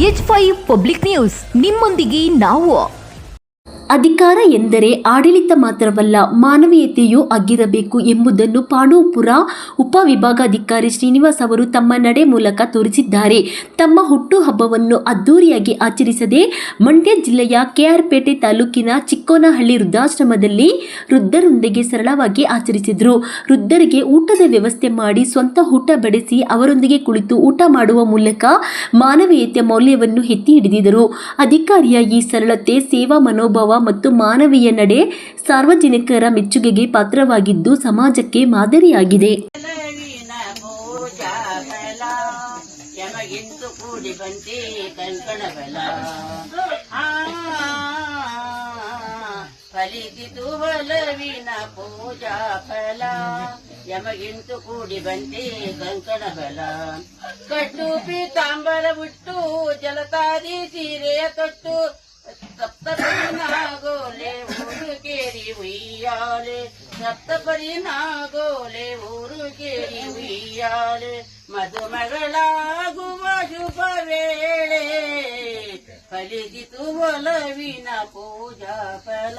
H5 public news ನಿಮ್ಮೊಂದಿಗೆ ನಾವು. ಅಧಿಕಾರ ಎಂದರೆ ಆಡಳಿತ ಮಾತ್ರವಲ್ಲ, ಮಾನವೀಯತೆಯೂ ಆಗಿರಬೇಕು ಎಂಬುದನ್ನು ಪಾಂಡವಪುರ ಉಪವಿಭಾಗಾಧಿಕಾರಿ ಶ್ರೀನಿವಾಸ್ ಅವರು ತಮ್ಮ ನಡೆ ಮೂಲಕ ತೋರಿಸಿದ್ದಾರೆ. ತಮ್ಮ ಹುಟ್ಟುಹಬ್ಬವನ್ನು ಅದ್ದೂರಿಯಾಗಿ ಆಚರಿಸದೆ ಮಂಡ್ಯ ಜಿಲ್ಲೆಯ ಕೆಆರ್ಪೇಟೆ ತಾಲೂಕಿನ ಚಿಕ್ಕೋನಹಳ್ಳಿ ವೃದ್ಧಾಶ್ರಮದಲ್ಲಿ ವೃದ್ಧರೊಂದಿಗೆ ಸರಳವಾಗಿ ಆಚರಿಸಿದರು. ವೃದ್ಧರಿಗೆ ಊಟದ ವ್ಯವಸ್ಥೆ ಮಾಡಿ ಸ್ವಂತ ಊಟ ಬಡಿಸಿ ಅವರೊಂದಿಗೆ ಕುಳಿತು ಊಟ ಮಾಡುವ ಮೂಲಕ ಮಾನವೀಯತೆಯ ಮೌಲ್ಯವನ್ನು ಎತ್ತಿ ಹಿಡಿದಿದ್ದರು. ಅಧಿಕಾರಿಯ ಈ ಸರಳತೆ, ಸೇವಾ ಮನೋಭಾವ ಮತ್ತು ಮಾನವೀಯ ನಡೆ ಸಾರ್ವಜನಿಕರ ಮೆಚ್ಚುಗೆಗೆ ಪಾತ್ರವಾಗಿದ್ದು ಸಮಾಜಕ್ಕೆ ಮಾದರಿಯಾಗಿದೆ. ಫಲಿತಿತು ಬಲವಿನ ಪೂಜಾ ಫಲ ಯಮಗಿಂತು ಕೂಡಿ ಬಂತೆ ಕಂಕಣ ಬಲ. ಕಟ್ಟು ಪೀತಾಂಬರ ಬಿಟ್ಟು ಜಲತಾದಿ ಸೀರೆಯ ತೊಟ್ಟು ಸಪ್ತಪರಿ ನಾಗೋಲೆ ಊರು ಕೇರಿ ಉಯ್ಯಾಲೆ. ಸಪ್ತಪರಿ ನಾಗೋಲೆ ಊರು ಕೇರಿ ಉಯ್ಯಾಲೆ. ಮದುಮಗಳಾಗುವ ಶುಭ ವೇಳೆ ಫಲಿತಿತು ಒಲವಿನ ಪೂಜಾ ಫಲ.